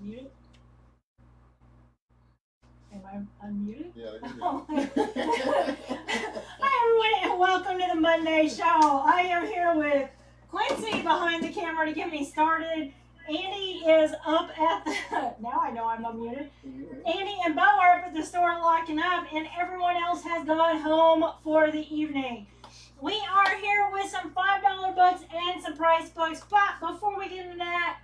muted? Am I unmuted? Yeah, Oh. Hi everyone and welcome to the Monday show. I am here with Quincy behind the camera to get me started. Andy is up at the, now I know I'm unmuted. Andy and Bo are up at the store locking up and everyone else has gone home for the evening. We are here with some $5 books and some price books, but before we get into that,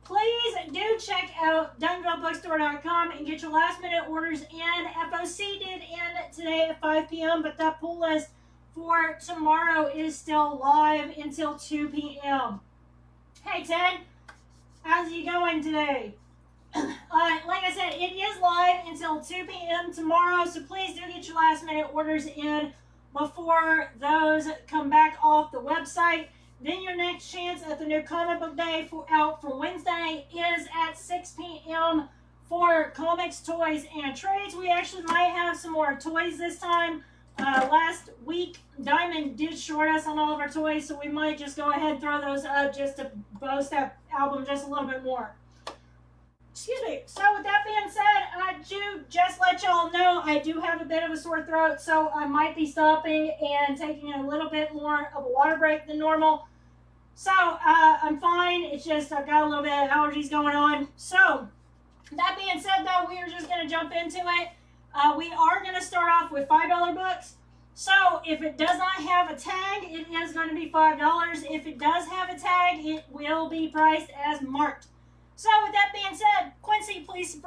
please do check out DuncanvilleBookstore.com and get your last minute orders in. FOC did end today at 5 p.m., but that pull list for tomorrow is still live until 2 p.m. Hey Ted, how's you going today? Like I said, it is live until 2 p.m. tomorrow, so please do get your last minute orders in before those come back off the website. Then your next chance at the new comic book day out for Wednesday is at 6 p.m. for comics, toys, and trades. We actually might have some more toys this time. Last week, Diamond did short us on all of our toys, so we might just go ahead and throw those up just to boast that album just a little bit more. Excuse me. So with that being said, I do just let y'all know I do have a bit of a sore throat, so I might be stopping and taking a little bit more of a water break than normal. So I'm fine. It's just I've got a little bit of allergies going on. So that being said, though, we are just going to jump into it. We are going to start off with $5 books. So if it does not have a tag, it is going to be $5. If it does have a tag, it will be priced as marked. So with that being said, Quincy, please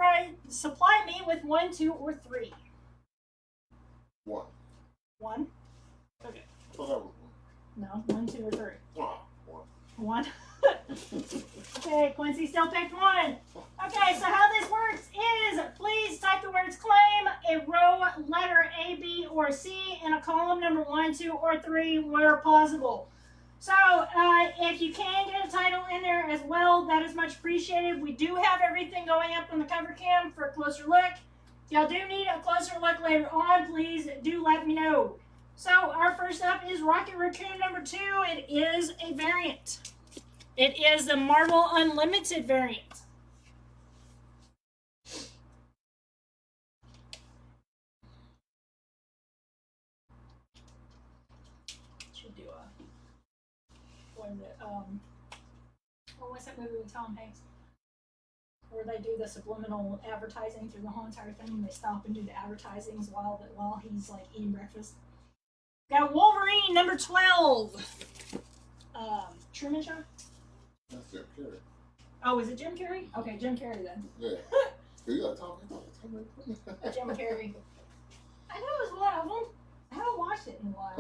supply me with 1, 2, or 3. 1. 1? Okay. I thought that was 1. No, 1, 2, or 3. 1. 1. Okay, Quincy still picked 1. Okay, so how this works is please type the words claim, a row letter A, B, or C, and a column number 1, 2, or 3 where possible. So if you can get a title in there as well, that is much appreciated. We do have everything going up on the cover cam for a closer look. If y'all do need a closer look later on, please do let me know. So our first up is Rocket Raccoon number 2. It is a variant. It is the Marvel Unlimited variant. Should do a, what is it, what was that movie with Tom Hanks? Where they do the subliminal advertising through the whole entire thing and they stop and do the advertisings while he's like eating breakfast. Got Wolverine number 12. Truman Show? That's Jim Carrey. Oh, is it Jim Carrey? Okay, Jim Carrey then. Yeah. You got Tom Jim Carrey. I know it was one of them. I haven't watched it in a while.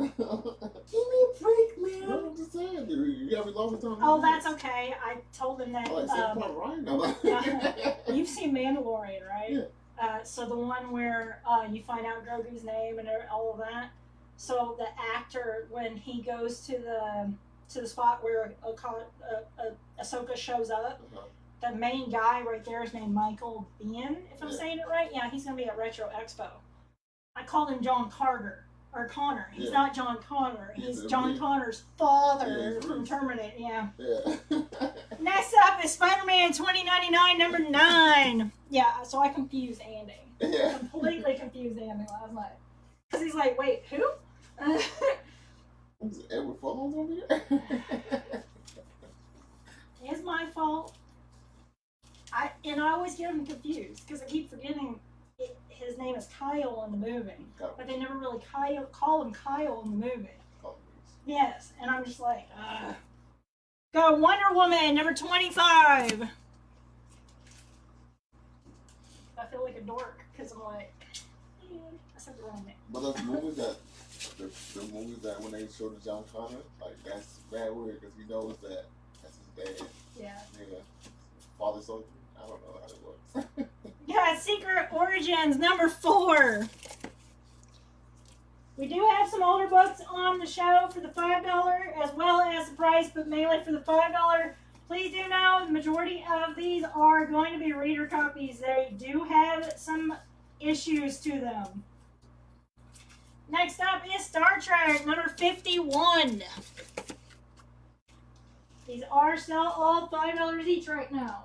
Give me a break, man. I'm just saying, dude. You got me long time. Oh, that's okay. I told him that. You've seen Mandalorian, right? Yeah. So the one where you find out Grogu's name and all of that. So the actor, when he goes to the spot where Ahsoka shows up, the main guy right there is named Michael Biehn, if I'm saying it right. Yeah, he's gonna be at Retro Expo. I called him John Carter. Or Connor. He's not John Connor. He's John Connor's father from Terminator. Yeah. Next up is Spider-Man 2099, number 9. Yeah, so I confused Andy. Yeah. Completely confused Andy last night. Because he's like, wait, who? Is Edward Fulton over here? It's my fault. I always get him confused because I keep forgetting his name is Kyle in the movie, but they never really call him Kyle in the movie. Yes, and I'm just like, Go Wonder Woman number 25. I feel like a dork because I'm like, I said the wrong name. But those movies the movies that when they show the John Connor, like that's bad weird because he knows that that's his dad. Yeah. Yeah. Father soldier. I don't know how it works. Yeah, Secret Origins number 4. We do have some older books on the show for the $5 as well as the price, but mainly for the $5. Please do know the majority of these are going to be reader copies. They do have some issues to them. Next up is Star Trek number 51. These are still all $5 each right now.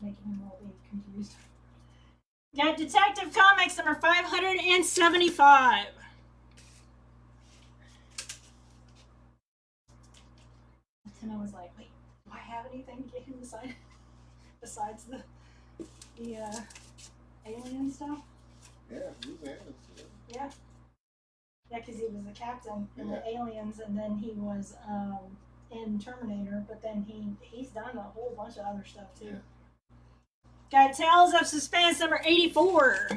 making him all be confused. Got Detective Comics number 575. And I was like, wait, do I have anything to get him besides the alien stuff? Yeah, he was aliens. Yeah. Yeah, because he was the captain in the Aliens, and then he was in Terminator, but then he's done a whole bunch of other stuff too. Yeah. Got Tales of Suspense number 84.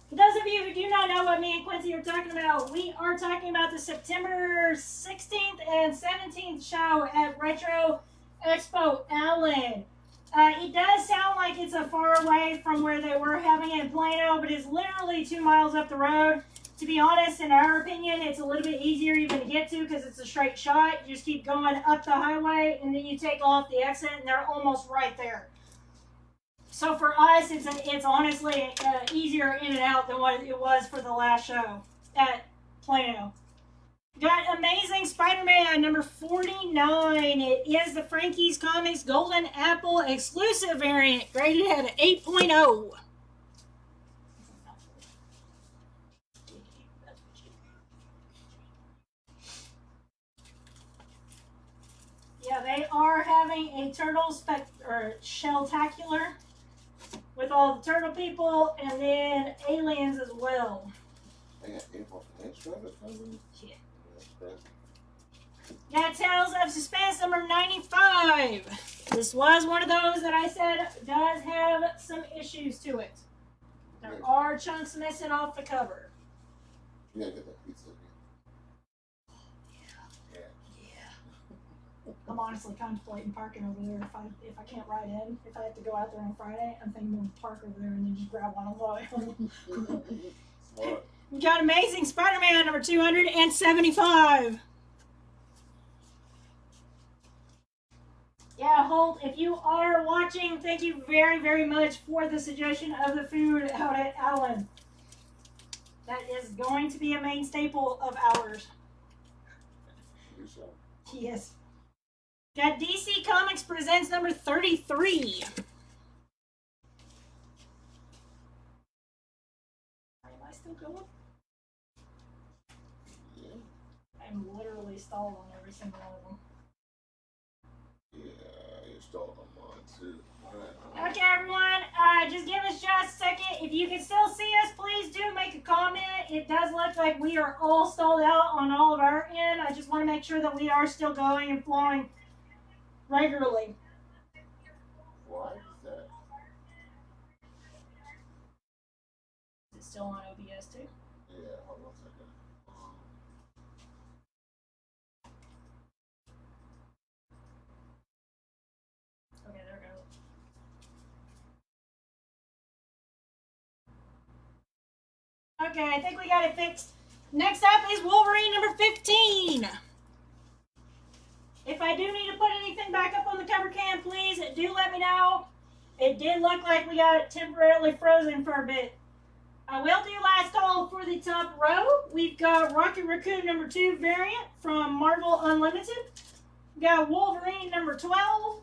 For those of you who do not know what me and Quincy are talking about, we are talking about the September 16th and 17th show at Retro Expo Allen. It does sound like it's a far away from where they were having it in Plano, but it's literally 2 miles up the road. To be honest, in our opinion, it's a little bit easier even to get to because it's a straight shot. You just keep going up the highway, and then you take off the exit, and they're almost right there. So for us, it's honestly easier in and out than what it was for the last show at Plano. Got Amazing Spider-Man number 49. It is the Frankie's Comics Golden Apple exclusive variant, graded at an 8.0. Yeah, they are having a turtle shelltacular with all the turtle people and then aliens as well. They got April extra or something? Yeah. That's crazy. Got Tales of Suspense number 95. This was one of those that I said does have some issues to it. There are chunks missing off the cover. You gotta get that pizza again. I'm honestly contemplating parking over there if I can't ride in. If I have to go out there on Friday, I'm thinking of park over there and then just grab one on the way home. Smart. We got Amazing Spider-Man number 275. Yeah, Holt, if you are watching, thank you very, very much for the suggestion of the food out at Allen. That is going to be a main staple of ours. Yes. Got DC Comics Presents number 33. Am I still going? Yeah. I'm literally stalled on every single one of them. Yeah, you stalled on mine too. Right. Okay, everyone, just give us just a second. If you can still see us, please do make a comment. It does look like we are all stalled out on all of our end. I just want to make sure that we are still going and flowing regularly. Why is that? Is it still on OBS too? Yeah, hold on a second. Okay, there it goes. Okay, I think we got it fixed. Next up is Wolverine number 15. If I do need to put anything back up on the cover can, please do let me know. It did look like we got it temporarily frozen for a bit. I will do last call for the top row. We've got Rocket Raccoon number 2 variant from Marvel Unlimited. We got Wolverine number 12.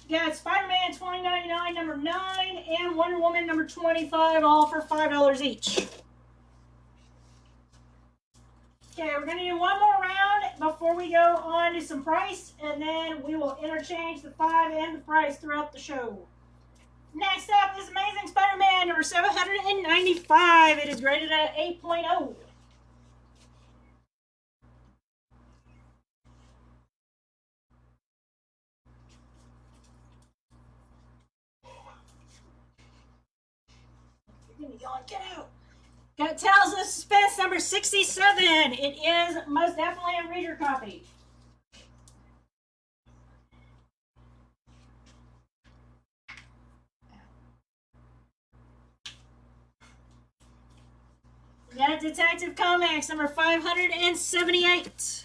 We got Spider-Man 2099 number 9 and Wonder Woman number 25, all for $5 each. Okay, we're going to do one more round before we go on to some price, and then we will interchange the 5 and the price throughout the show. Next up is Amazing Spider-Man number 795. It is rated at 8.0. You're gonna yawn, get out. Got Tales of Suspense number 67. It is most definitely a reader copy. Got Detective Comics number 578.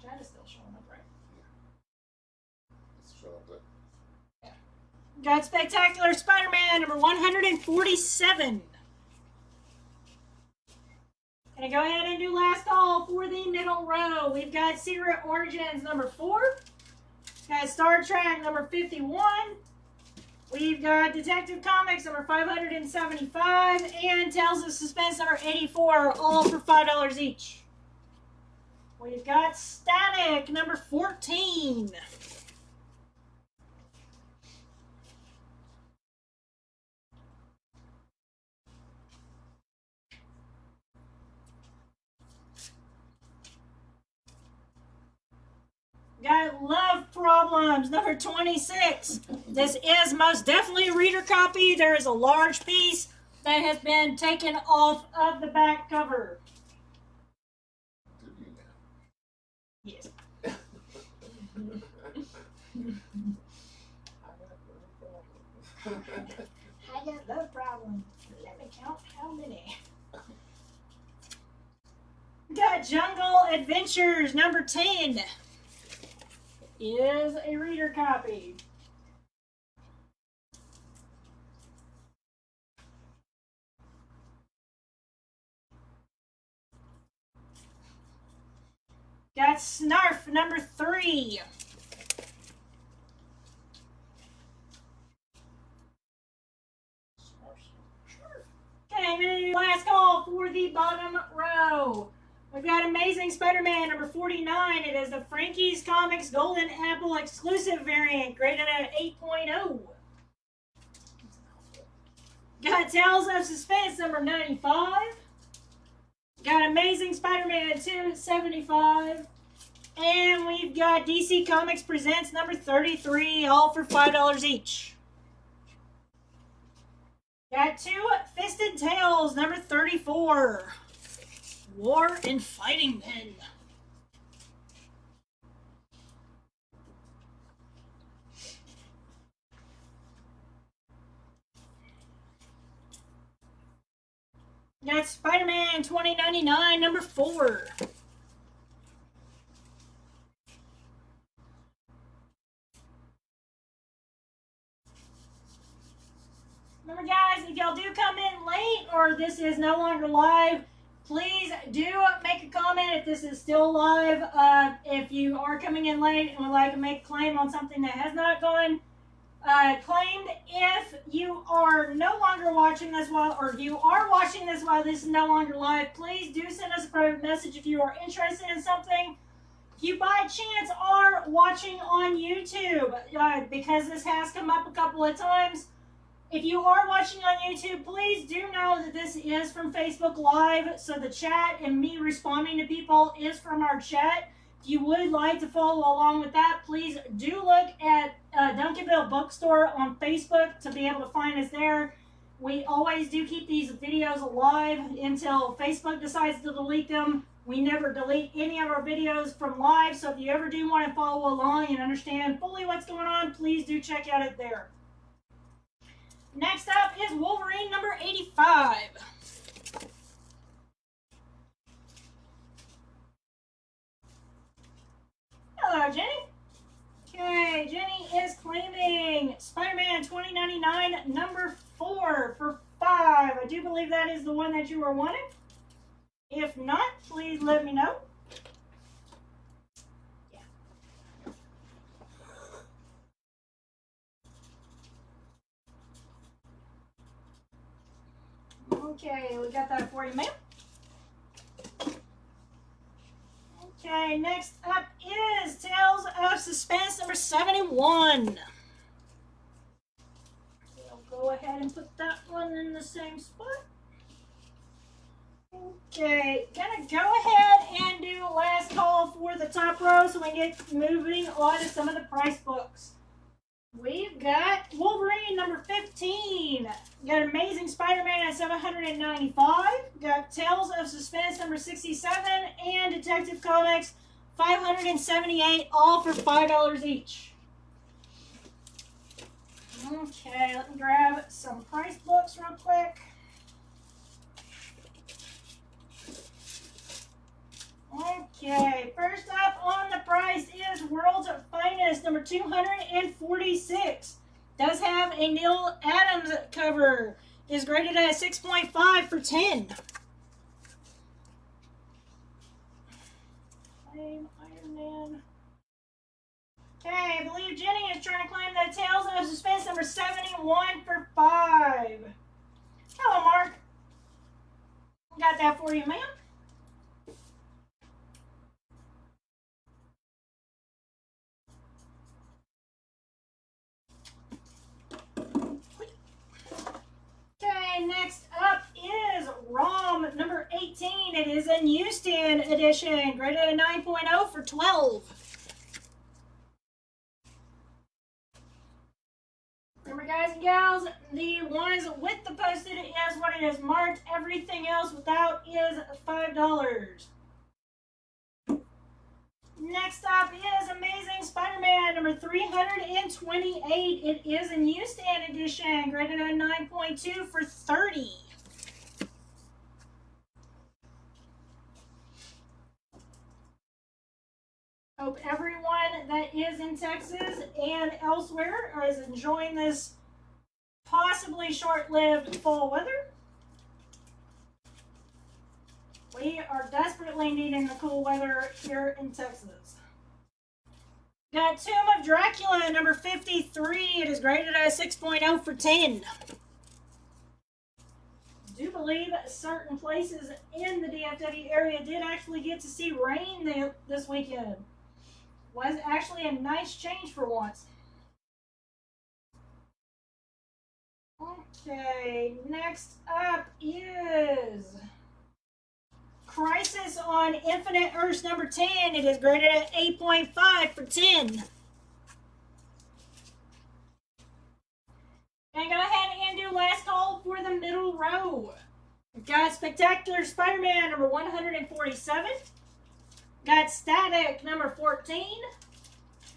Chad is still showing up, right? It's showing up there. Got Spectacular Spider-Man number 147. Gonna go ahead and do last call for the middle row. We've got Secret Origins number 4. Got Star Trek number 51. We've got Detective Comics number 575 and Tales of Suspense number 84, all for $5 each. We've got Static number 14. Got Love Problems, number 26. This is most definitely a reader copy. There is a large piece that has been taken off of the back cover. Yes. I got love problems. Let me count how many. Got Jungle Adventures, number 10. Is a reader copy. Got Snarf number 3. Okay, I'm gonna do last call for the bottom row. We've got Amazing Spider-Man number 49. It is the Frankie's Comics Golden Apple exclusive variant, graded at 8.0. Got Tales of Suspense number 95. Got Amazing Spider-Man 275. And we've got DC Comics Presents number 33, all for $5 each. Got 2 Fisted Tales number 34. War and Fighting Men. Got Spider-Man 2099 number 4. Remember guys, if y'all do come in late or this is no longer live, please do make a comment if this is still live. If you are coming in late and would like to make a claim on something that has not gone claimed, if you are no longer watching this or you are watching this while this is no longer live, please do send us a private message if you are interested in something. If you by chance are watching on YouTube, because this has come up a couple of times, if you are watching on YouTube, please do know that this is from Facebook Live, so the chat and me responding to people is from our chat. If you would like to follow along with that, please do look at Duncanville Bookstore on Facebook to be able to find us there. We always do keep these videos alive until Facebook decides to delete them. We never delete any of our videos from live, so if you ever do want to follow along and understand fully what's going on, please do check out it there. Next up is Wolverine number 85. Hello, Jenny. Okay, Jenny is claiming Spider-Man 2099 number 4 for $5. I do believe that is the one that you were wanting. If not, please let me know. Okay, we got that for you, ma'am. Okay, next up is Tales of Suspense number 71. I'll go ahead and put that one in the same spot. Okay, gonna go ahead and do last call for the top row so we get moving on to some of the price books. We've got Wolverine number 15. We got Amazing Spider-Man at $795. Got Tales of Suspense number 67 and Detective Comics $578, all for $5 each. Okay, let me grab some price books real quick. Okay, first up on the price is World's Finest, number 246. Does have a Neil Adams cover. Is graded at 6.5 for 10. Claim Iron Man. Okay, I believe Jenny is trying to claim the Tales of Suspense number 71 for 5. Hello, Mark. Got that for you, ma'am. Okay, next up is ROM number 18. It is a newsstand edition, graded at 9.0 for 12. Remember, guys and gals, the ones with the posted is what it is marked. Everything else without is $5. Next up is Amazing Spider-Man number 328. It is a newsstand edition, graded at 9.2 for 30. Hope everyone that is in Texas and elsewhere is enjoying this possibly short-lived fall weather. We are desperately needing the cool weather here in Texas. Got Tomb of Dracula, number 53. It is graded at 6.0 for 10. I do believe certain places in the DFW area did actually get to see rain this weekend. Was actually a nice change for once. Okay, next up is Crisis on Infinite Earths number 10. It is graded at 8.5 for 10. And go ahead and do last call for the middle row. We've got Spectacular Spider-Man number 147. Got Static number 14.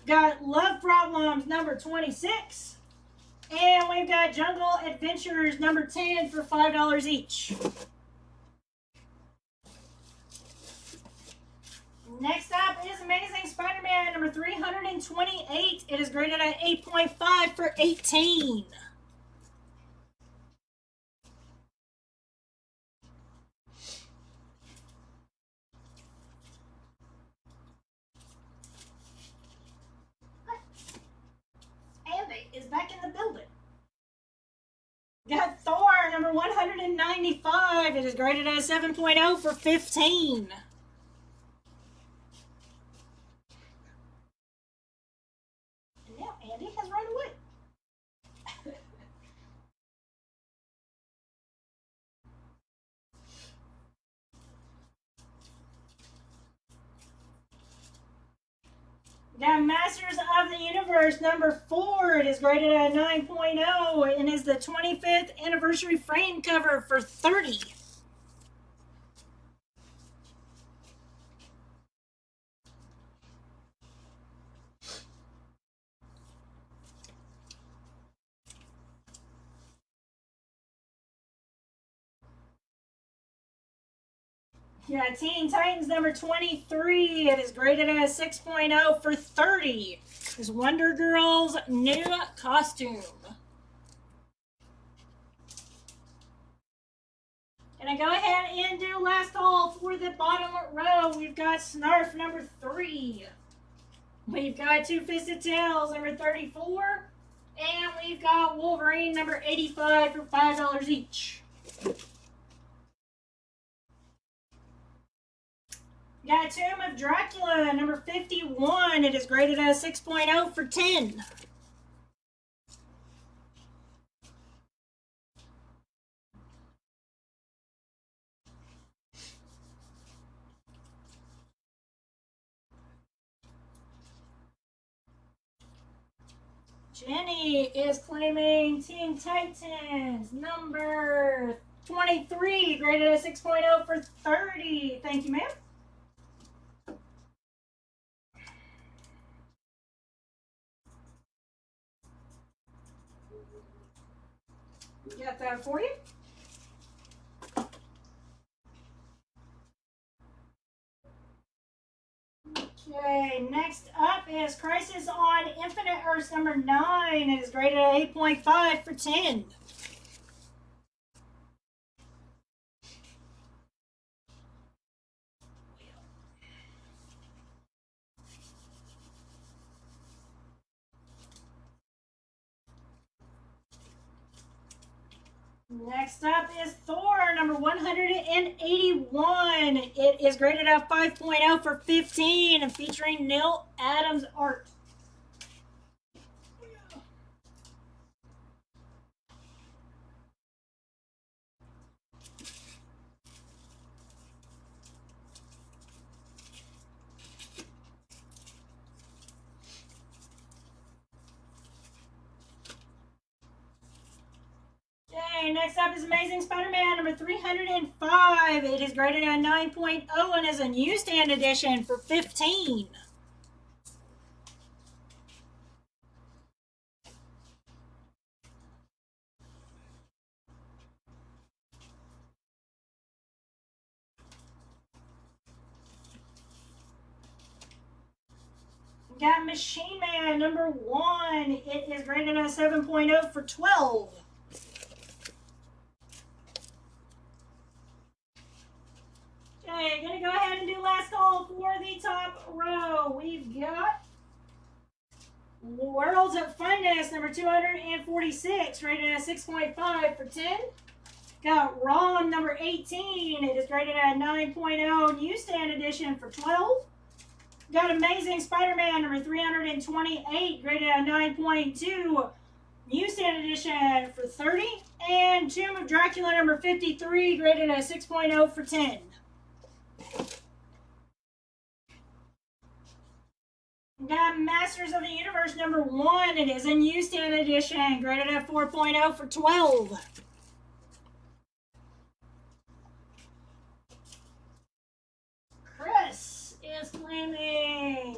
Got Love Problems number 26. And we've got Jungle Adventures number 10 for $5 each. Next up is Amazing Spider-Man number 328. It is graded at 8.5 for 18. Andy is back in the building. Got Thor number 195. It is graded at 7.0 for 15. Andy has run away. Got Masters of the Universe number 4. It is graded at 9.0 and is the 25th anniversary frame cover for 30. Yeah, Teen Titans number 23. It is graded at 6.0 for 30. Is Wonder Girl's new costume. And I go ahead and do last call for the bottom row. We've got Snarf number 3. We've got Two Fisted Tails number 34. And we've got Wolverine number 85 for $5 each. Got Tomb of Dracula, number 51. It is graded at 6.0 for 10. Jenny is claiming Teen Titans, number 23, graded at 6.0 for 30. Thank you, ma'am. Got that for you. Okay, next up is Crisis on Infinite Earths number 9. It is graded at 8.5 for 10. Next up is Thor, number 181. It is graded at 5.0 for 15 and featuring Neil Adams art. Okay, next up is Amazing Spider-Man number 305. It is graded at 9.0 and is a newsstand edition for 15. We got Machine Man number 1. It is graded at 7.0 for 12. Okay, gonna go ahead and do last call for the top row. We've got World's Finest number 246, rated at 6.5 for 10. Got ROM number 18. It is rated at 9.0 newsstand edition for 12. Got Amazing Spider-Man number 328, graded at 9.2 newsstand edition for 30. And Tomb of Dracula number 53, graded at 6.0 for 10. Got Masters of the Universe number 1. It is a newsstand edition, graded at 4.0 for 12. Chris is claiming.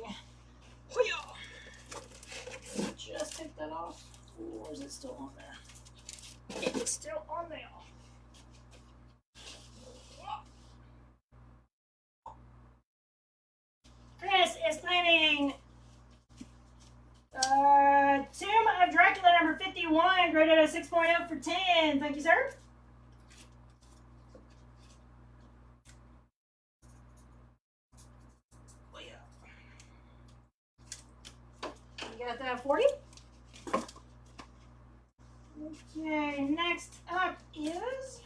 Just take that off. Or is it still on there? It's still on there. Chris is claiming Tomb of Dracula number 51, graded at 6.0 for 10. Thank you, sir. You got that 40? Okay, next up is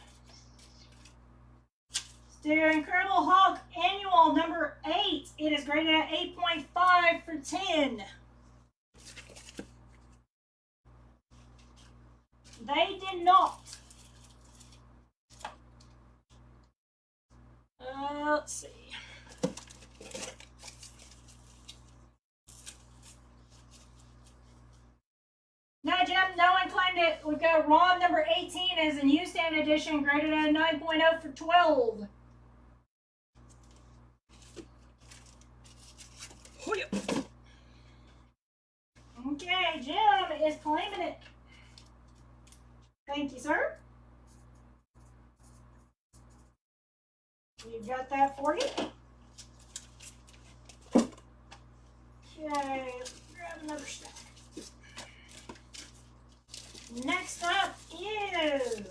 the Incredible Hulk Annual number 8. It is graded at 8.5 for 10. They did not. Let's see. No, Jim, no one claimed it. We've got ROM number 18 as a newsstand edition, graded at 9.0 for 12. Okay, Jim is claiming it. Thank you, sir. You got that for you. Okay, let's grab another stack. Next up is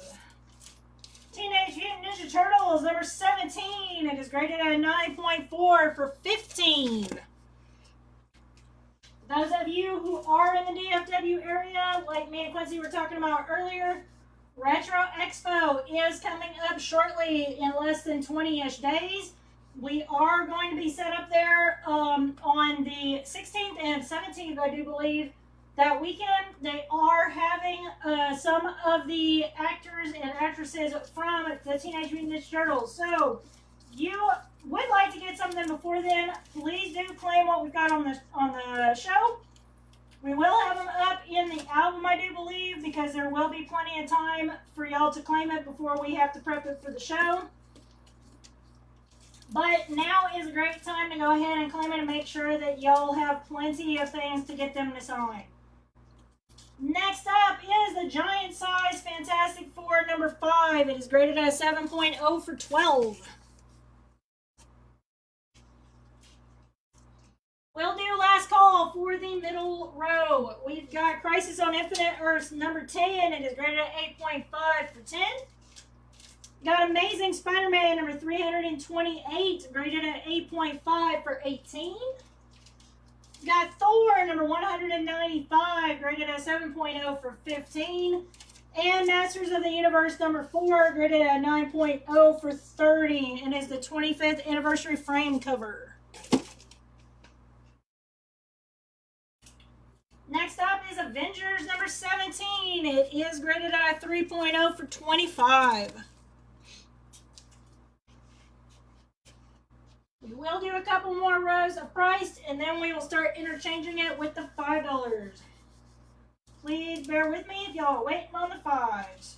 Teenage Mutant Ninja Turtles number 17. It is graded at 9.4 for 15. Those of you who are in the DFW area, like me and Quincy were talking about earlier, Retro Expo is coming up shortly in less than 20-ish days. We are going to be set up there on the 16th and 17th, I do believe. That weekend, they are having some of the actors and actresses from the Teenage Mutant Ninja Turtles. So, you would like to get something before then, please do claim what we've got on the show. We will have them up in the album, I do believe, because there will be plenty of time for y'all to claim it before we have to prep it for the show. But now is a great time to go ahead and claim it and make sure that y'all have plenty of things to get them to sign. Next up is the Giant Size Fantastic Four number 5. It is graded at 7.0 for 12. We'll do last call call for the middle row. We've got Crisis on Infinite Earths number 10. It is graded at 8.5 for 10. Got Amazing Spider-Man number 328, graded at 8.5 for 18. Got Thor number 195, graded at 7.0 for 15. And Masters of the Universe number 4, graded at 9.0 for 30, and is the 25th anniversary frame cover. Next up is Avengers number 17. It is graded at 3.0 for 25. We will do a couple more rows of priced, and then we will start interchanging it with the $5. Please bear with me if y'all are waiting on the fives.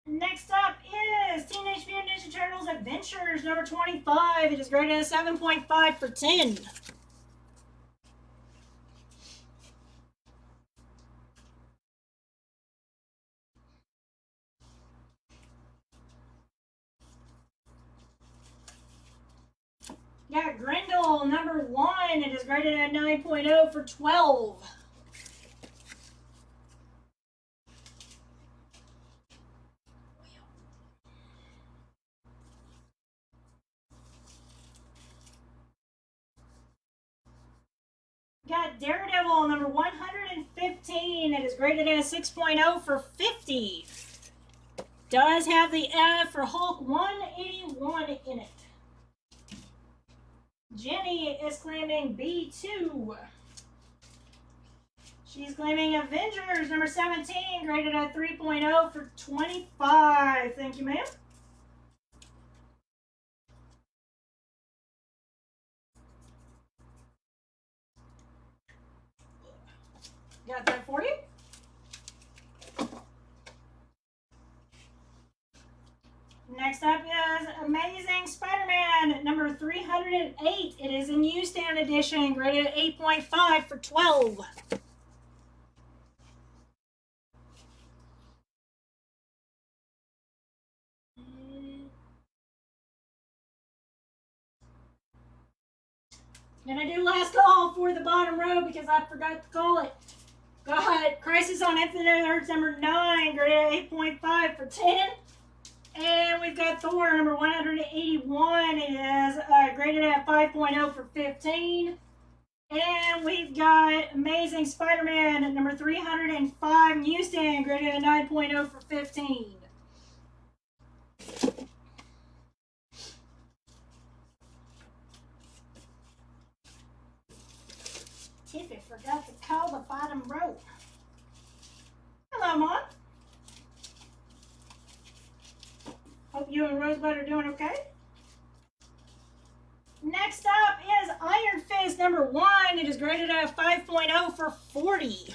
Next up is Teenage Mutant Ninja Turtles Adventures number 25. It is graded at 7.5 for 10. Got Grendel number 1. It is graded at 9.0 for 12. Got Daredevil number 115. It is graded at 6.0 for 50. Does have the F for Hulk 181 in it. Jenny is claiming B2. She's claiming Avengers number 17, graded at 3.0 for 25. Thank you, ma'am. Got that for you. Next up is Amazing Spider-Man number 308. It is a newsstand edition, graded at 8.5 for 12. Gonna do last call for the bottom row because I forgot to call it. Go ahead. Crisis on Infinite Earths number 9, graded at 8.5 for 10. And we've got Thor number 181. It is graded at 5.0 for 15. And we've got Amazing Spider-Man at number 305 newsstand, graded at 9.0 for 15. Tiffy forgot to call the bottom row. Hello, Mom. Hope you and Rosebud are doing okay. Next up is Iron Fist number 1. It is graded at 5.0 for 40.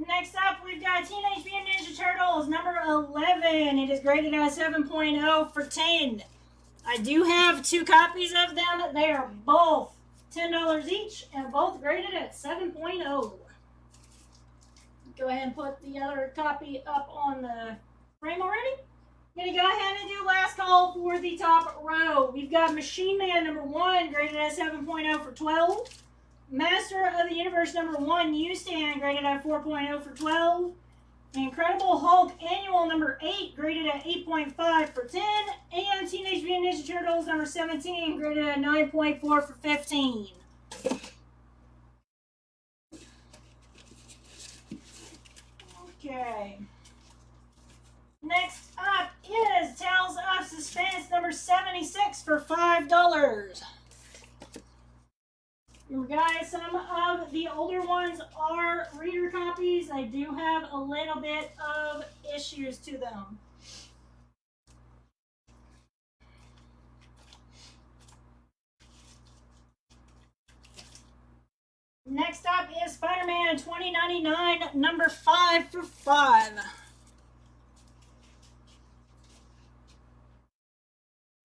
Next up, we've got Teenage Mutant Ninja Turtles number 11. It is graded at 7.0 for 10. I do have 2 copies of them. They are both $10 each and both graded at 7.0. Go ahead and put the other copy up on the frame already. I'm going to go ahead and do last call for the top row. We've got Machine Man number 1 graded at 7.0 for 12. Master of the Universe number 1 newsstand graded at 4.0 for 12. Incredible Hulk Annual number 8 graded at 8.5 for 10. And Teenage Mutant Ninja Turtles number 17 graded at 9.4 for 15. Okay. Next up is Tales of Suspense number 76 for $5. Guys, some of the older ones are reader copies. I do have a little bit of issues to them. Next up is Spider-Man 2099 number 5 for 5.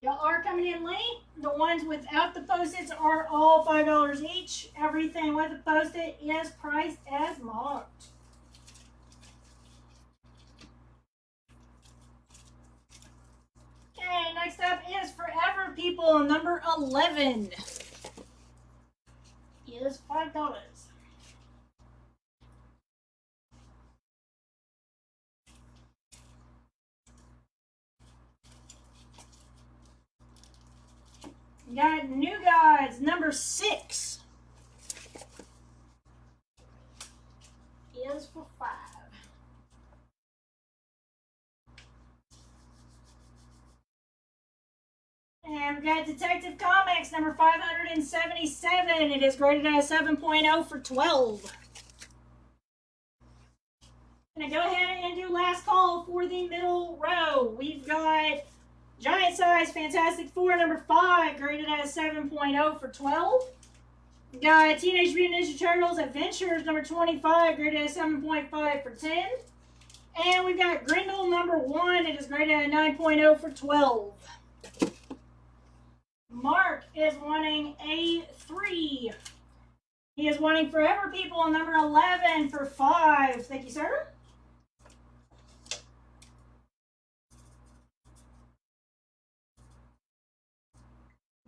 Y'all are coming in late. The ones without the Post-its are all $5 each. Everything with a Post-it is priced as marked. Okay, next up is Forever People, number 11. Is $5. We got New Gods, number 6. Is for $5. And we got Detective Comics, number 577. It is graded at a 7.0 for $12. Gonna go ahead and do last call for the middle row. We've got Giant Size Fantastic Four, number 5, graded at a 7.0 for $12. We got Teenage Mutant Ninja Turtles Adventures, number 25, graded at a 7.5 for $10. And we've got Grindel, number 1. It is graded at a 9.0 for $12. Mark is wanting a 3. He is wanting Forever People, number 11, for $5. Thank you, sir.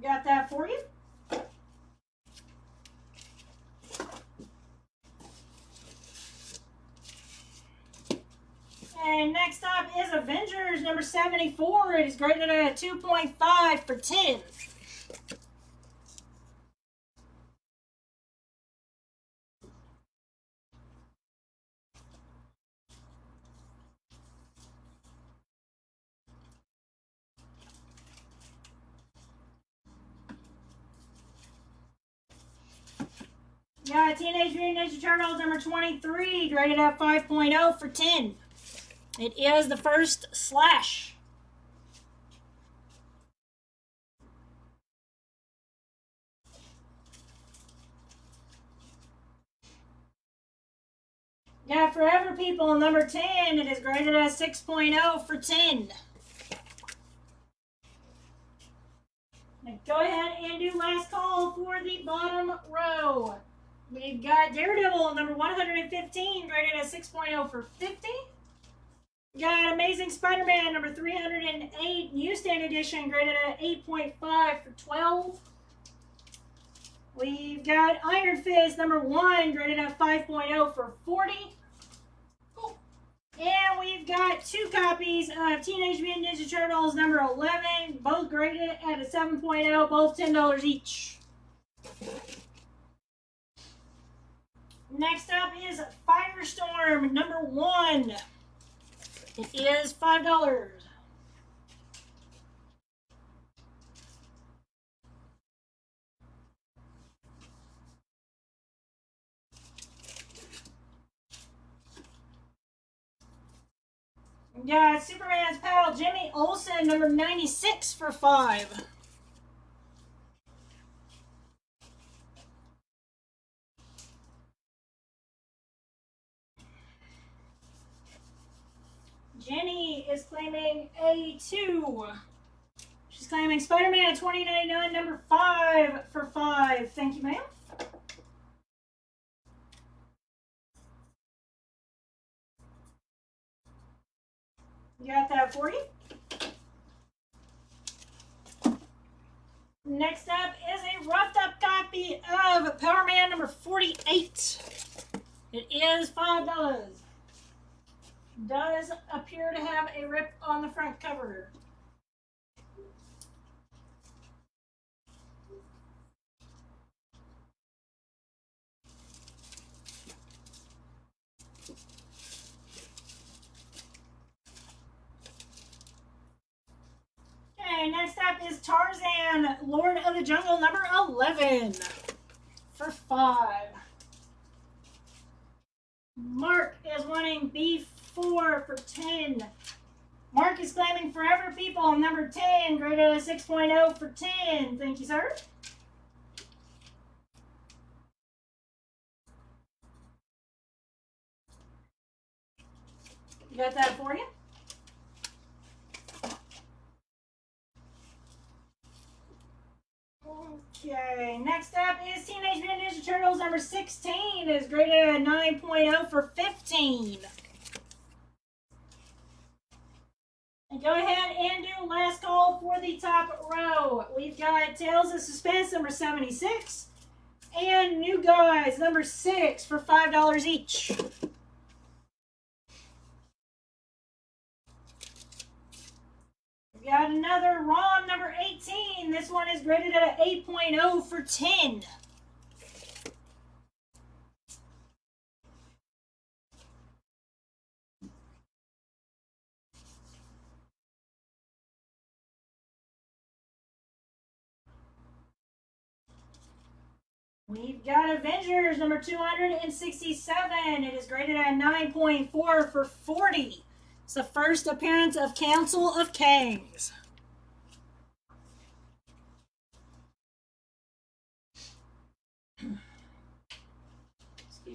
Got that for you. And next up is Avengers, number 74. It is graded at a 2.5 for $10. Got Teenage Mutant Ninja Turtles number 23, graded at 5.0 for $10. It is the first Slash. Got Forever People number 10. It is graded at 6.0 for $10. Now go ahead and do last call for the bottom row. We've got Daredevil number 115, graded at 6.0 for $50. Got Amazing Spider-Man number 308, Newsstand Edition, graded at 8.5 for $12. We've got Iron Fist number 1, graded at 5.0 for $40. And we've got 2 copies of Teenage Mutant Ninja Turtles number 11, both graded at a 7.0, both $10 each. Next up is Firestorm number 1. It is $5. We got Superman's pal Jimmy Olsen number 96 for $5. Jenny is claiming a 2. She's claiming Spider-Man 2099 number 5 for $5. Thank you, ma'am. Got that for you. Next up is a roughed up copy of Power Man number 48. It is $5. Does appear to have a rip on the front cover. Okay, next up is Tarzan, Lord of the Jungle number 11 for $5. Mark is wanting B4 for $10. Mark is claiming Forever People number 10, graded at 6.0 for $10. Thank you, sir. Got that for you. Turtles number 16 is graded at a 9.0 for 15. And go ahead and do last call for the top row. We've got Tales of Suspense number 76 and New Guys number 6 for $5 each. We've got another ROM number 18. This one is graded at an 8.0 for 10. We've got Avengers number 267. It is graded at 9.4 for 40. It's the first appearance of Council of Kings. Excuse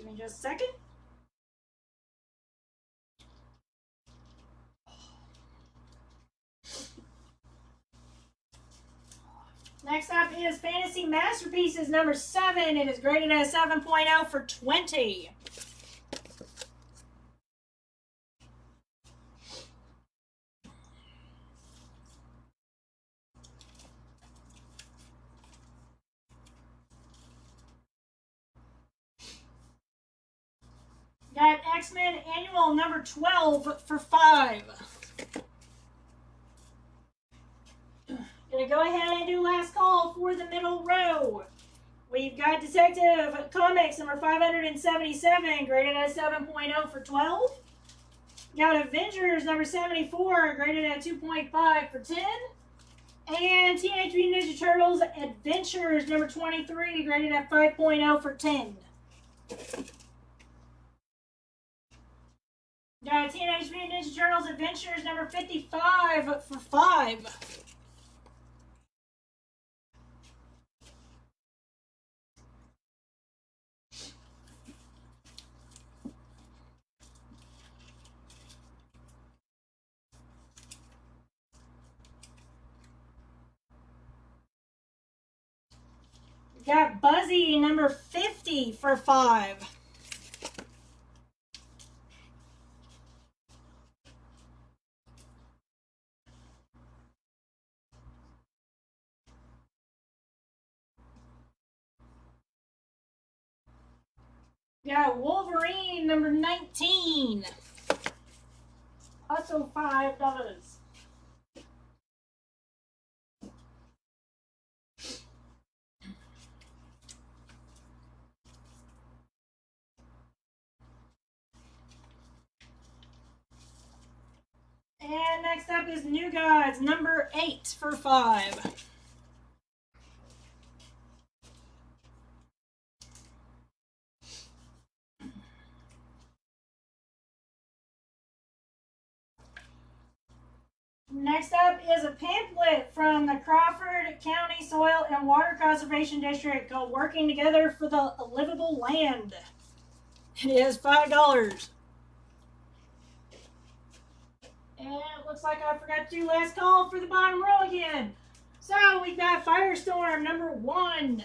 me just a second. Next up is Fantasy Masterpieces number 7. It is graded at 7.0 for 20. Got X-Men Annual number 12 for 5. Gonna go ahead and do last call for the middle row. We've got Detective Comics number 577, graded at 7.0 for 12. Got Avengers number 74, graded at 2.5 for 10. And Teenage Mutant Ninja Turtles Adventures number 23, graded at 5.0 for 10. Got Teenage Mutant Ninja Turtles Adventures number 55 for 5. Got Buzzy number 50 for 5. Got Wolverine number 19. Also $5. And next up is New Gods number 8 for 5. Next up is a pamphlet from the Crawford County Soil and Water Conservation District called Working Together for the Livable Land. It is $5. And it looks like I forgot to do last call for the bottom row again. So we've got Firestorm number 1.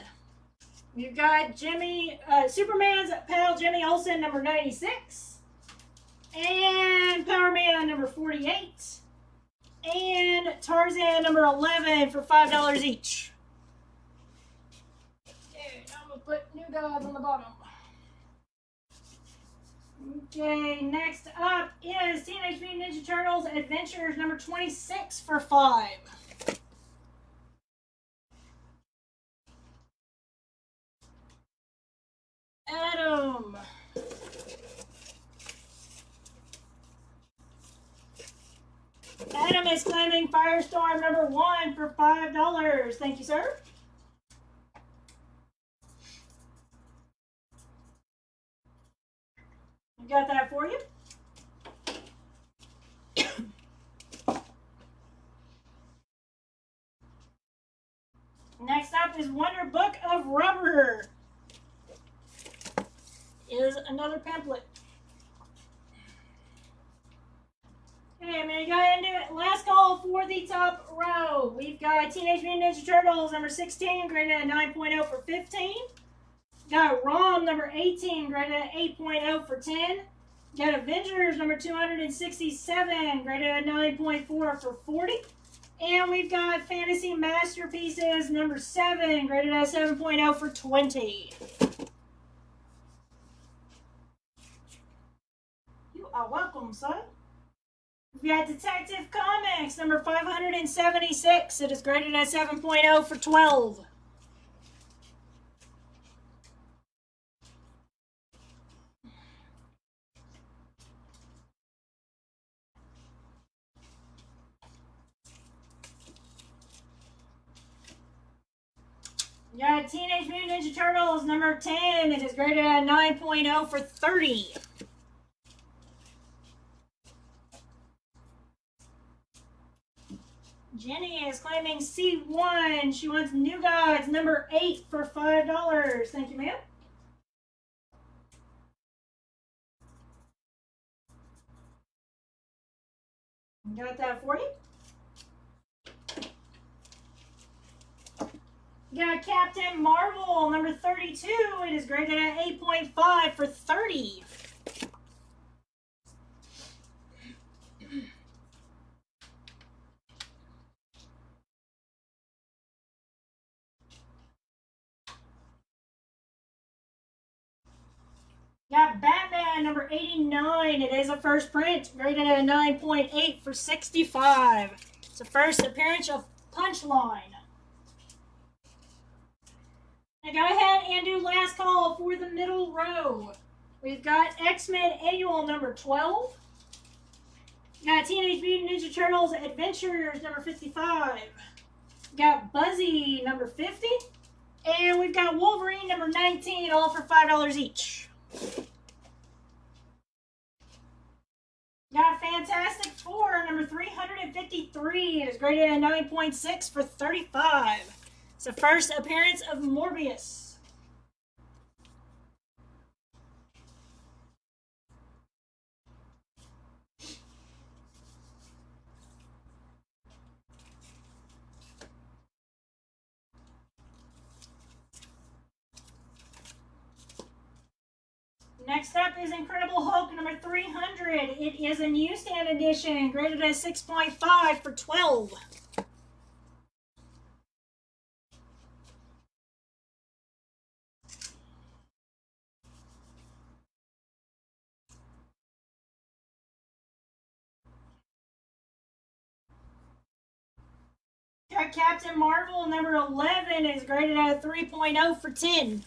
We've got Superman's pal Jimmy Olsen number 96. And Power Man number 48. And Tarzan number 11 for $5 each. Okay, now I'm going to put New Gods on the bottom. Okay, next up is Teenage Mutant Ninja Turtles Adventures number 26 for 5. Adam. Adam is claiming Firestorm number 1 for $5. Thank you, sir. Got that for you. Next up is Wonder Book of Rubber. Is another pamphlet. Okay, I'm going to go ahead and do it. Last call for the top row. We've got Teenage Mutant Ninja Turtles number 16, graded at 9.0 for 15. Got ROM number 18, graded at 8.0 for 10. Got Avengers number 267, graded at 9.4 for 40. And we've got Fantasy Masterpieces number 7, graded at 7.0 for 20. You are welcome, son. We've got Detective Comics number 576. It is graded at 7.0 for 12. We got Teenage Mutant Ninja Turtles number 10. It is graded at 9.0 for 30. Jenny is claiming C1. She wants New Gods number 8 for $5. Thank you, ma'am. Got that for you. Got Captain Marvel number 32. It is graded at 8.5 for 30. Got Batman number 89. It is a first print, graded at a 9.8 for 65. It's the first appearance of Punchline. Now go ahead and do last call for the middle row. We've got X-Men Annual number 12. Got Teenage Mutant Ninja Turtles Adventures number 55. Got Buzzy number 50. And we've got Wolverine number 19, all for $5 each. Got Fantastic Four number 353. It is graded at 9.6 for 35. It's the first appearance of Morbius. Next up is Incredible Hulk number 300. It is a newsstand edition, graded at 6.5 for 12. Got Captain Marvel number 11 is graded at 3.0 for 10.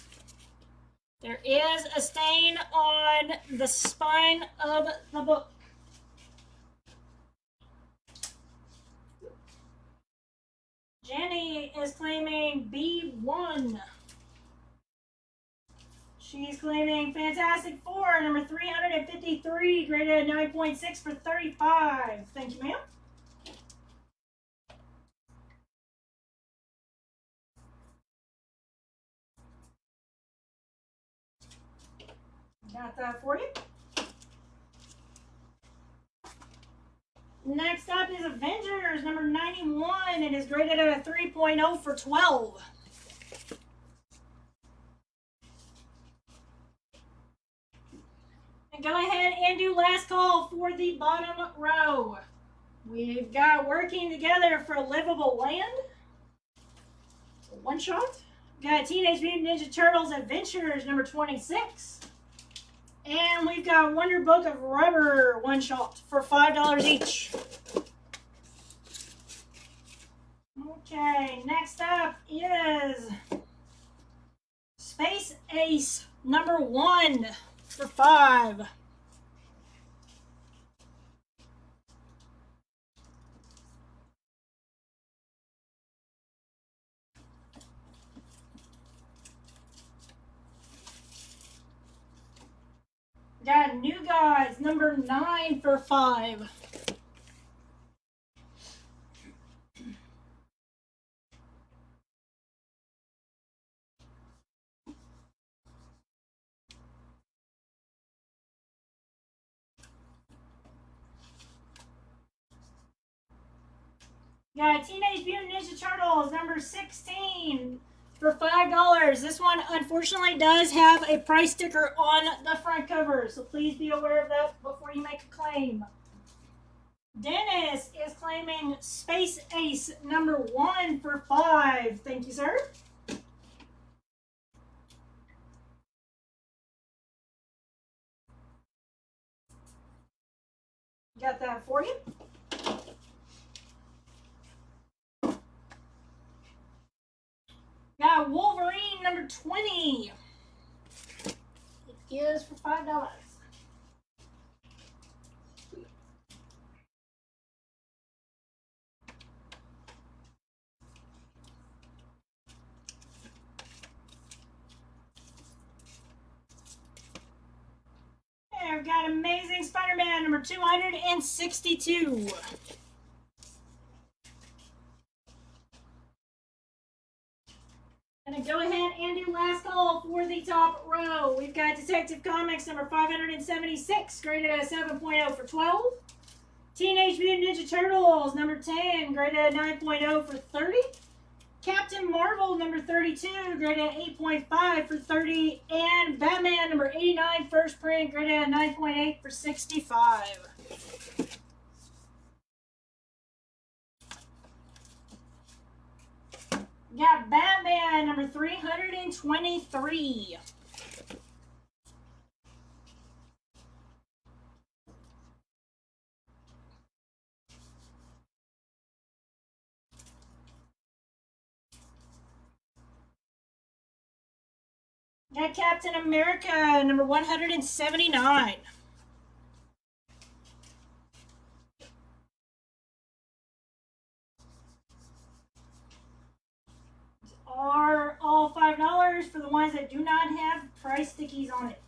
There is a stain on the spine of the book. Jenny is claiming B1. She's claiming Fantastic Four number 353, graded at 9.6 for 35. Thank you, ma'am. Got that for you. Next up is Avengers number 91. It is graded at a 3.0 for 12. And go ahead and do last call for the bottom row. We've got Working Together for a Livable Land. One shot. Got Teenage Mutant Ninja Turtles Adventures number 26. And we've got Wonder Book of Rubber one shot for $5 each. Okay, next up is Space Ace number 1 for $5. Got New Gods number 9 for $5. Got Teenage Mutant Ninja Turtles number 16. for $5. This one unfortunately does have a price sticker on the front cover, so please be aware of that before you make a claim. Dennis is claiming Space Ace number 1 for $5. Thank you, sir. Got that for you. Got Wolverine number 20. It is for $5. And we've got Amazing Spider-Man number 262. Gonna go ahead and do last call for the top row. We've got Detective Comics number 576, graded at 7.0 for 12. Teenage Mutant Ninja Turtles number 10, graded at 9.0 for 30. Captain Marvel number 32, graded at 8.5 for 30. And Batman number 89, first print, graded at 9.8 for 65. Got Batman number 323. Got Captain America number 179. Are all $5 for the ones that do not have price stickies on it.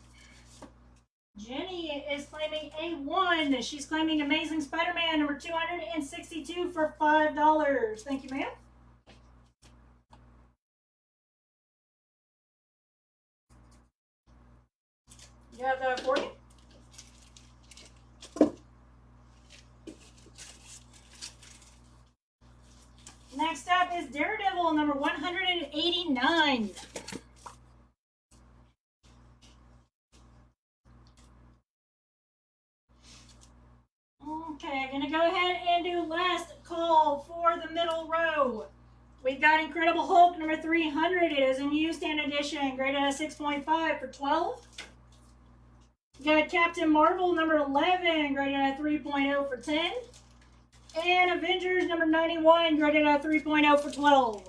Jenny is claiming A1. She's claiming Amazing Spider-Man number 262 for $5. Thank you, ma'am. You have that for you. Next up is Daredevil number 189. Okay, I'm going to go ahead and do last call for the middle row. We've got Incredible Hulk number 300. It is a newsstand edition, graded at 6.5 for 12. Got Captain Marvel number 11, graded at 3.0 for 10. And Avengers number 91, graded at 3.0 for 12.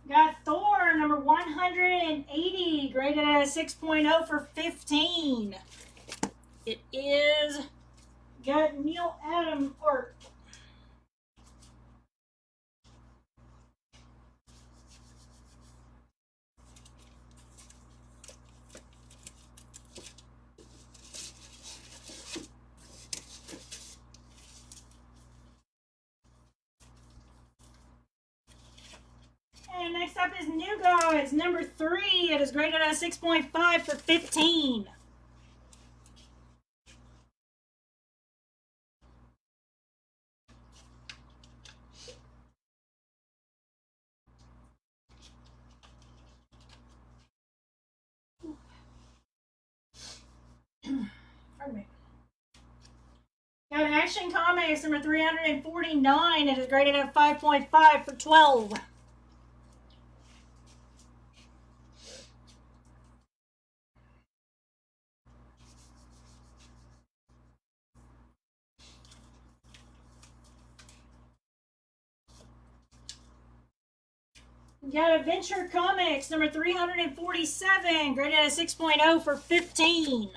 Got Thor number 180, graded at 6.0 for 15. It is got Neil Adam art. And next up is New Gods number 3. It is graded at 6.5 for 15. Pardon me. Got Action Comics number 349. It is graded at 5.5 for 12. Got Adventure Comics number 347, graded at 6.0 for 15.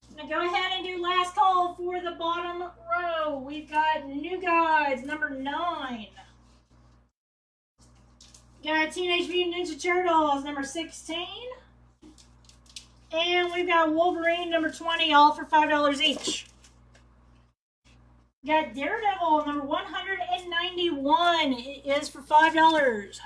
I'm going to go ahead and do last call for the bottom row. We've got New Gods number 9. Got Teenage Mutant Ninja Turtles number 16. And we've got Wolverine number 20, all for $5 each. Got Daredevil number 191. It is for $5.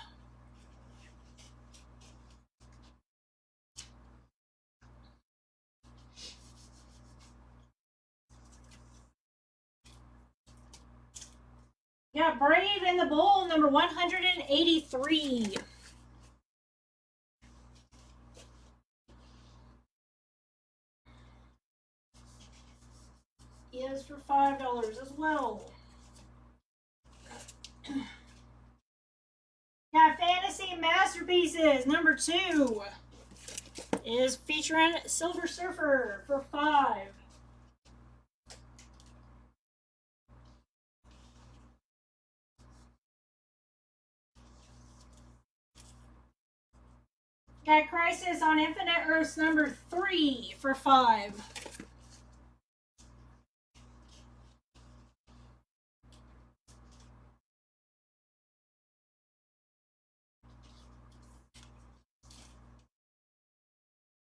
Got Brave and the Bull, number 183. Is for $5 as well. Got Fantasy Masterpieces, number 2. Is featuring Silver Surfer for $5. Got Crisis on Infinite Earths, number 3 for $5.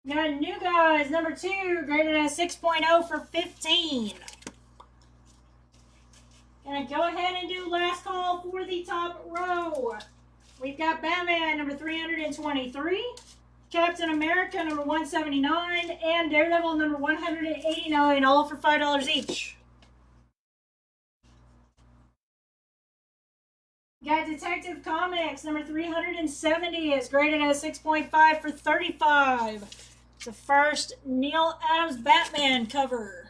Got New Gods, number 2, graded at 6.0 for $15. Gonna go ahead and do last call for the top row. We've got Batman, number 323, Captain America, number 179, and Daredevil, number 189, all for $5 each. Got Detective Comics, number 370, is graded at 6.5 for $35. It's the first Neil Adams Batman cover.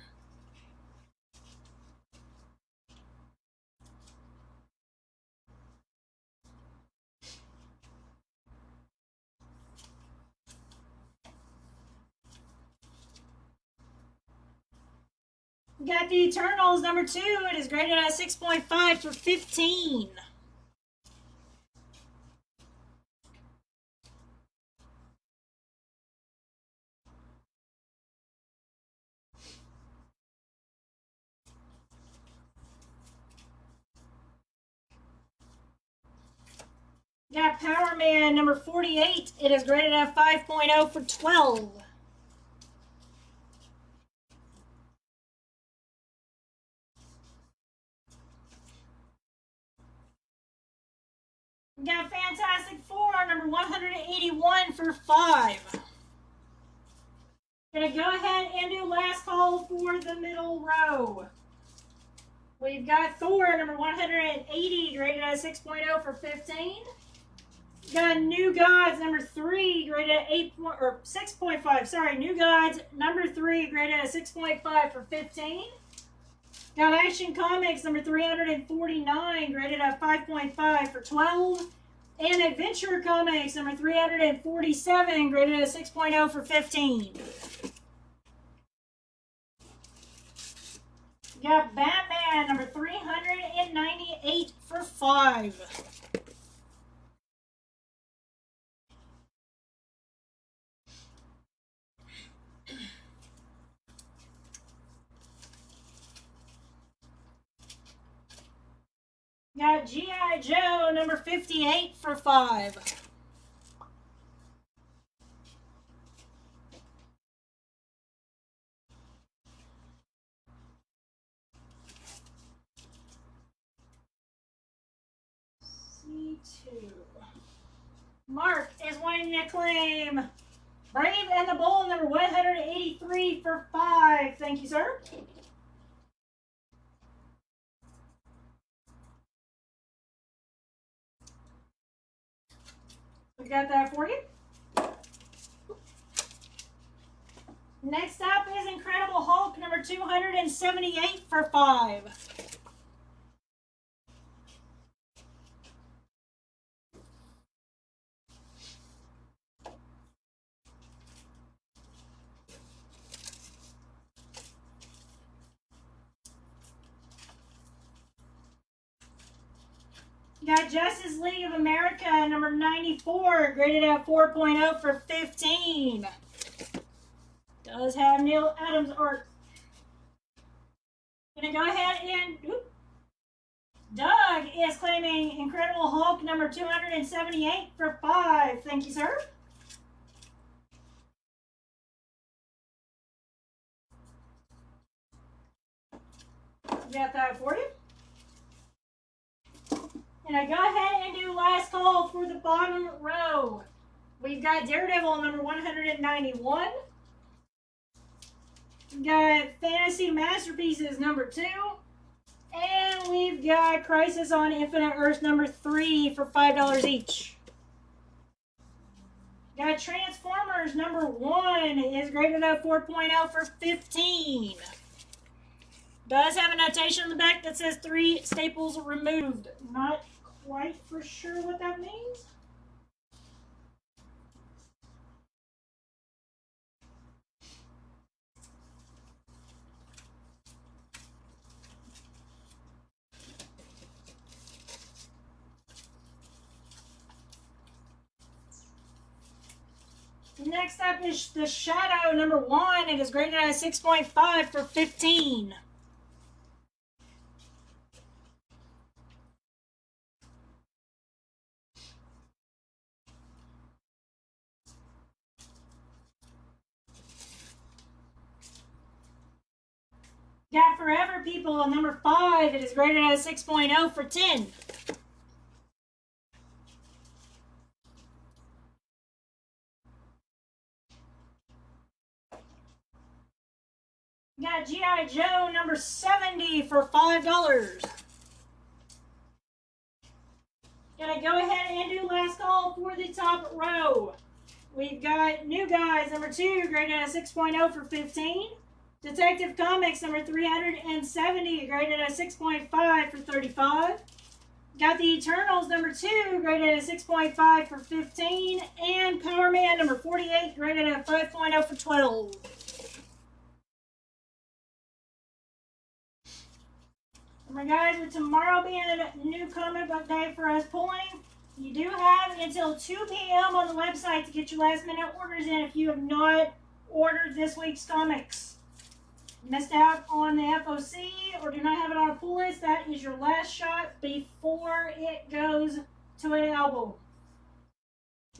Got the Eternals, number 2. It is graded at 6.5 for $15. Got Power Man, number 48. It is graded at 5.0 for $12. Got Fantastic Four, number 181 for $5. Gonna go ahead and do last call for the middle row. We've got Thor, number 180, graded at 6.0 for $15. Got New Gods, number 3, graded at 6.5. Sorry, New Gods, number 3, graded at 6.5 for $15. Got Action Comics, number 349, graded at 5.5 for $12. And Adventure Comics, number 347, graded at 6.0 for $15. Got Batman, number 398 for $5. Got G.I. Joe, number 58 for $5. C2. Mark is wanting to claim Brave and the Bull, number 183 for $5. Thank you, sir. We got that for you. Next up is Incredible Hulk, number 278 for $5. Got Justice League of America, number 94, graded at 4.0 for $15. Does have Neil Adams art. Gonna go ahead and Doug is claiming Incredible Hulk, number 278 for $5. Thank you, sir. Got that for you. And I go ahead and do last call for the bottom row. We've got Daredevil, number 191. We've got Fantasy Masterpieces, number 2. And we've got Crisis on Infinite Earth number 3 for $5 each. Got Transformers number 1 is graded at 4.0 for $15. Does have a notation on the back that says 3 staples removed. Not quite for sure what that means. Next up is the Shadow number 1. It is graded at 6.5 for $15. Got Forever People number 5. It is graded at 6.0 for $10. Got G.I. Joe number 70 for $5. Gonna go ahead and do last call for the top row. We've got New Guys number 2 graded at 6.0 for $15. Detective Comics number 370 graded at 6.5 for $35. Got the Eternals number 2 graded at 6.5 for $15. And Power Man number 48 graded at 5.0 for $12. Remember guys, with tomorrow being a new comic book day for us pulling, you do have until 2 p.m. on the website to get your last minute orders in if you have not ordered this week's comics. Missed out on the FOC or do not have it on a pull list, that is your last shot before it goes to an album.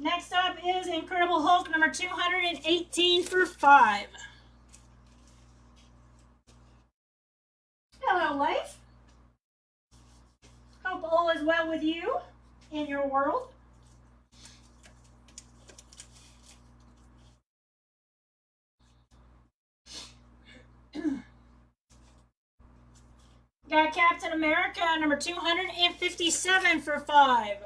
Next up is Incredible Hulk number 218 for $5. Hello, Leif. Hope all is well with you in your world. Got Captain America number 257 for $5.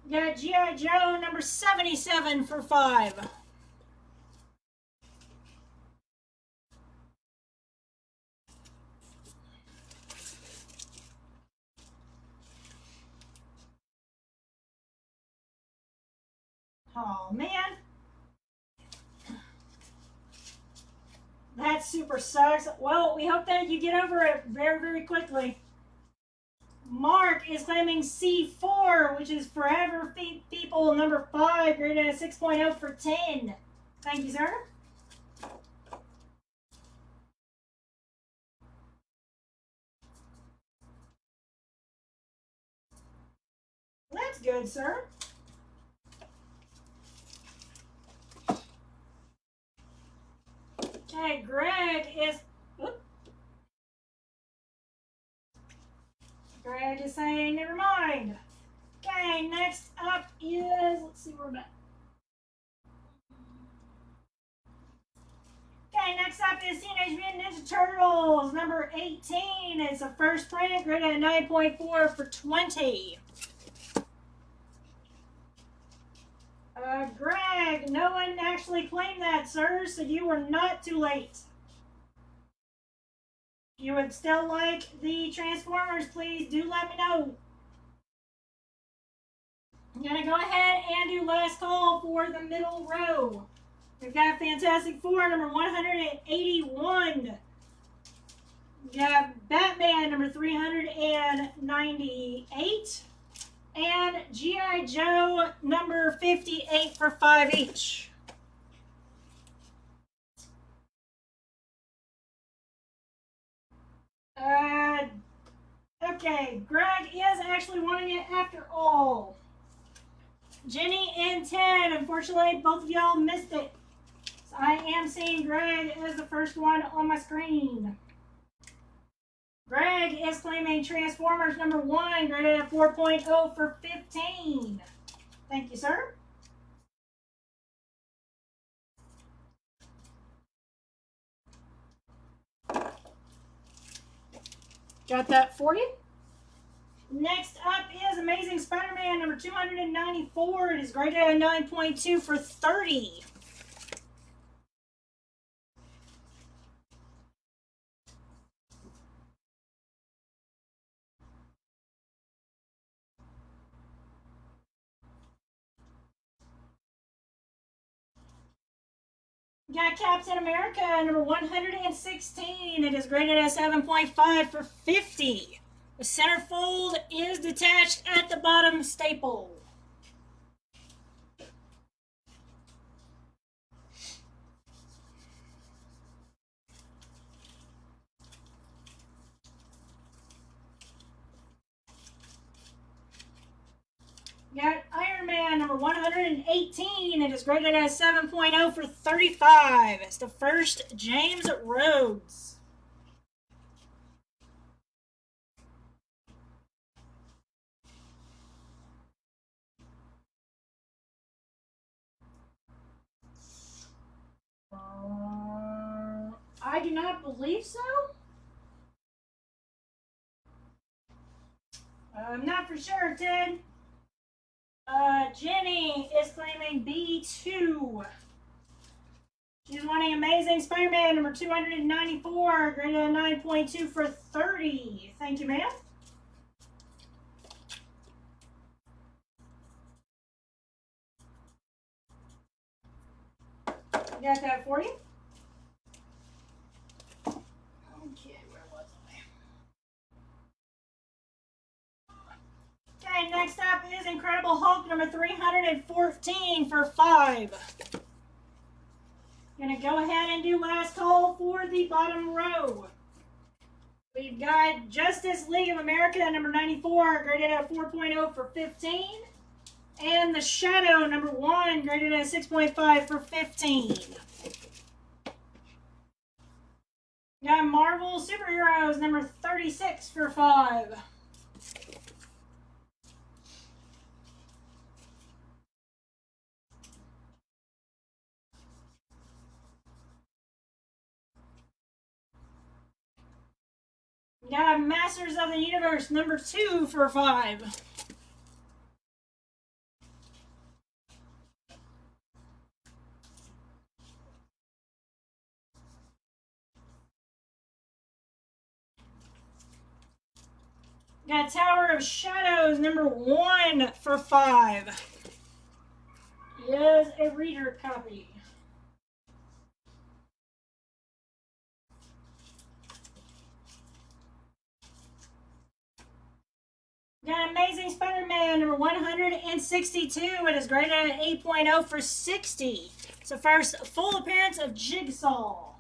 Got G.I. Joe number 77 for $5. Oh man, that super sucks. Well, we hope that you get over it very, very quickly. Mark is claiming C4, which is Forever People number 5, graded at 6.0 for $10. Thank you, sir. That's good, sir. Okay, Greg is... Greg is saying, never mind. Okay, next up is, let's see where we're at. Okay, next up is Teenage Mutant Ninja Turtles, number 18. It's a first print, graded at 9.4 for $20. Greg, no one actually claimed that, sir, so you were not too late. If you would still like the Transformers, please do let me know. I'm going to go ahead and do last call for the middle row. We've got Fantastic Four, number 181. We got Batman, number 398. And G.I. Joe, number 58 for $5 each. Okay, Greg is actually wanting it after all. Jenny and Ted, unfortunately, both of y'all missed it. So I am seeing Greg as the first one on my screen. Greg is claiming Transformers number 1, graded at 4.0 for 15. Thank you, sir. Got that for you. Next up is Amazing Spider-Man number 294. It is graded at 9.2 for 30. Got Captain America number 116. It is graded at 7.5 for 50. The centerfold is detached at the bottom staple. Got Iron Man number 118. It is graded at 7.0 for 35. It's the first James Rhodes. I do not believe so. I'm not for sure, Ted. Jenny is claiming B2. She's wanting Amazing Spider-Man number 294, graded at 9.2 for 30. Thank you, ma'am. Got that for you. Okay, where was I? Okay, next up is Incredible Hulk number 314 for 5. Gonna go ahead and do last call for the bottom row. We've got Justice League of America number 94, graded at 4.0 for 15. And The Shadow number 1, graded at 6.5 for 15. Got Marvel Superheroes number 36 for 5. Got Masters of the Universe number 2 for 5. Got Tower of Shadows number 1 for 5. Is a reader copy. Got Amazing Spider-Man number 162. It is graded at 8.0 for 60. It's the first full appearance of Jigsaw.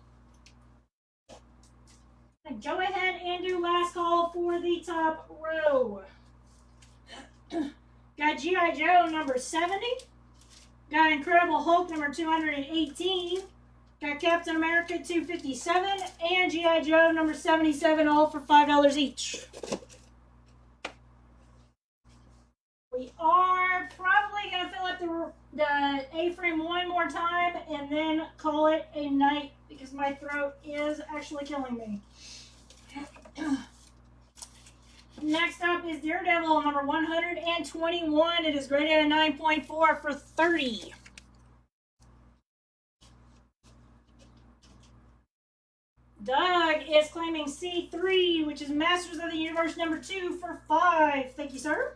Go ahead and do last call for the top row. Got G.I. Joe number 70. Got Incredible Hulk number 218. Got Captain America 257. And G.I. Joe number 77, all for $5 each. We are probably going to fill up the A-frame one more time and then call it a night because my throat is actually killing me. Next up is Daredevil number 121. It is graded at 9.4 for 30. Doug is claiming C3, which is Masters of the Universe number 2 for 5. Thank you, sir.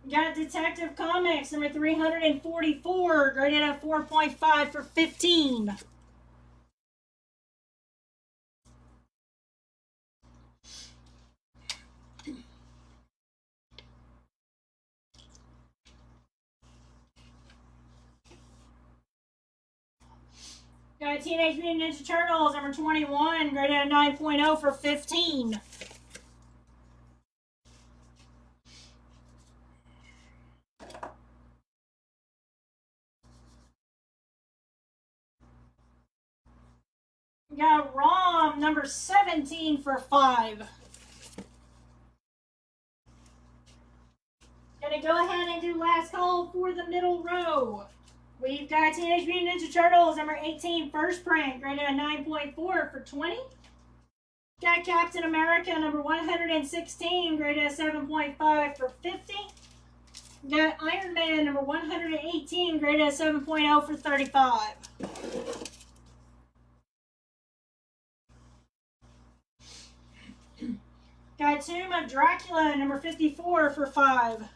Got Detective Comics number 344, graded at 4.5 for 15. Got Teenage Mutant Ninja Turtles, number 21, graded at 9.0 for 15. Got ROM, number 17 for 5. Gonna go ahead and do last call for the middle row. We've got Teenage Mutant Ninja Turtles, number 18, first print, graded at 9.4 for 20. Got Captain America, number 116, graded at 7.5 for 50. Got Iron Man, number 118, graded at 7.0 for 35. Got Tomb of Dracula, number 54 for 5.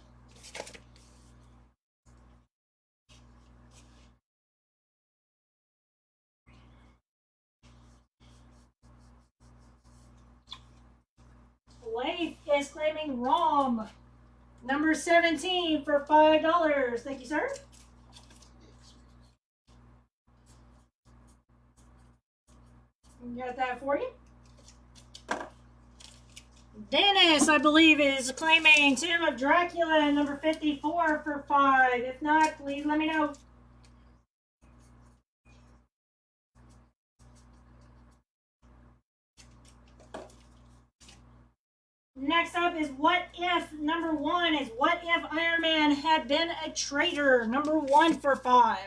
Leif is claiming ROM, number 17 for $5. Thank you, sir. Got that for you. Dennis, I believe, is claiming Tomb of Dracula, number 54 for 5. If not, please let me know. Next up is What If. Number 1 is What If Iron Man Had Been a Traitor, number 1 for 5.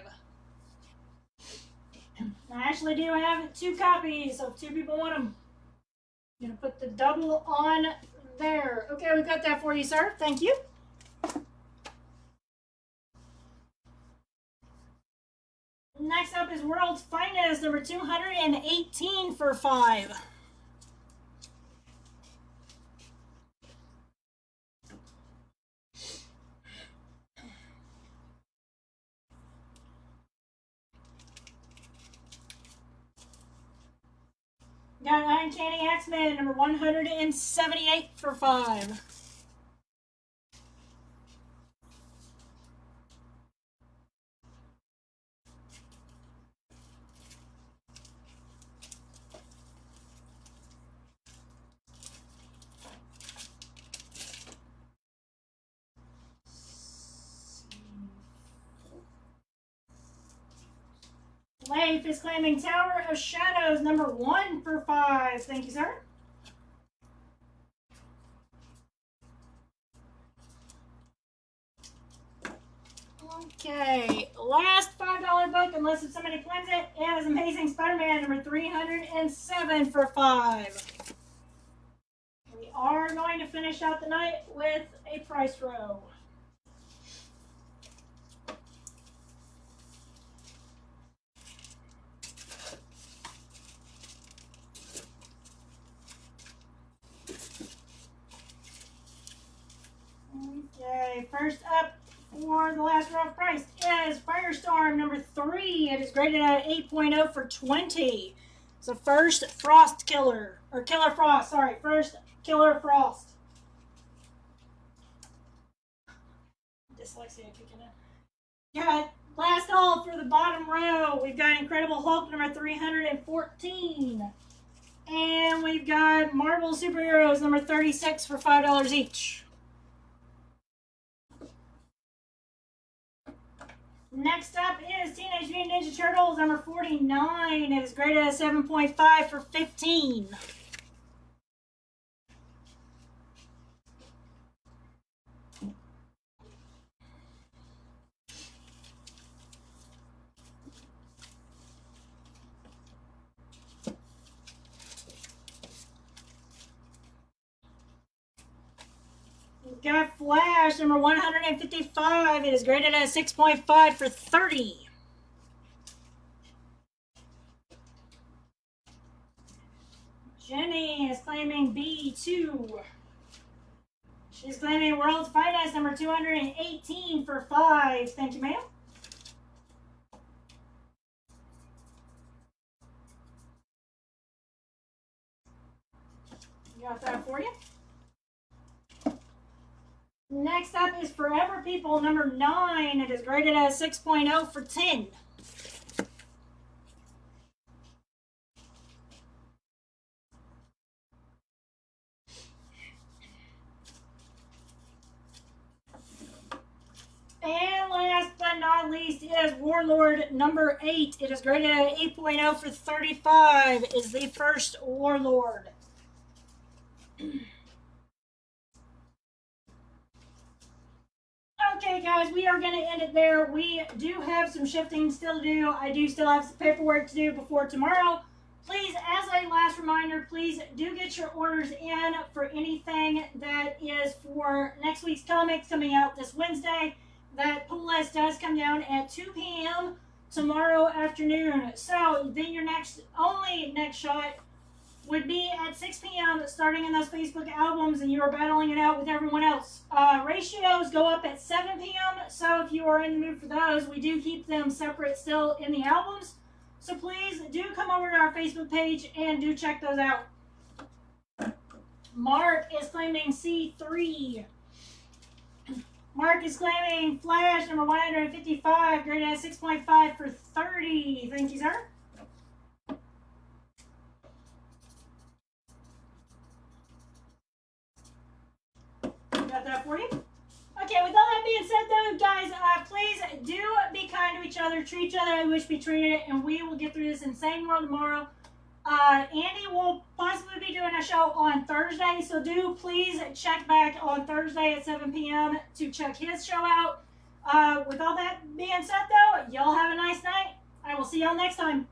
I actually do have 2 copies, so if 2 people want them. I'm going to put the double on there. Okay, we got that for you, sir. Thank you. Next up is World's Finest, number 218 for 5. Got Uncanny X-Men, number 178 for 5. Leif is claiming Tower of Shadows, number 1 for 5. Thank you, sir. Okay, last $5 book, unless if somebody claims it, is Amazing Spider-Man, number 307 for 5. We are going to finish out the night with a price row. Okay, first up for the last row of price is Firestorm, number 3. It is graded at 8.0 for 20. It's the first Frost Killer, or Killer Frost, sorry, first Killer Frost. Dyslexia kicking in. Got last call for the bottom row. We've got Incredible Hulk, number 314. And we've got Marvel Superheroes, number 36 for $5 each. Next up is Teenage Mutant Ninja Turtles, number 49. It is graded at 7.5 for 15. Got Flash, number 155. It is graded at 6.5 for 30. Jenny is claiming B2. She's claiming World's Finest, number 218 for 5. Thank you, ma'am. Got that for you. Next up is Forever People, number 9. It is graded at 6.0 for 10. Warlord number 8. It is graded at 8.0 for 35. Is the first Warlord. Okay, guys, we are going to end it there. We do have some shifting still to do. I do still have some paperwork to do before tomorrow. Please, as a last reminder, please do get your orders in for anything that is for next week's comics coming out this Wednesday. That pull list does come down at 2 p.m. tomorrow afternoon. So then your next shot would be at 6 p.m. starting in those Facebook albums, and you are battling it out with everyone else. Ratios go up at 7 p.m. So if you are in the mood for those, we do keep them separate still in the albums. So please do come over to our Facebook page and do check those out. Mark is claiming C3. Mark is claiming Flash number 155, graded at 6.5 for 30. Thank you, sir. Got that for you. Okay, with all that being said, though, guys, please do be kind to each other. Treat each other how you wish to be treated, and we will get through this insane world tomorrow. Andy will possibly be doing a show on Thursday, so do please check back on Thursday at 7 p.m. to check his show out. With all that being said, though, y'all have a nice night. I will see y'all next time.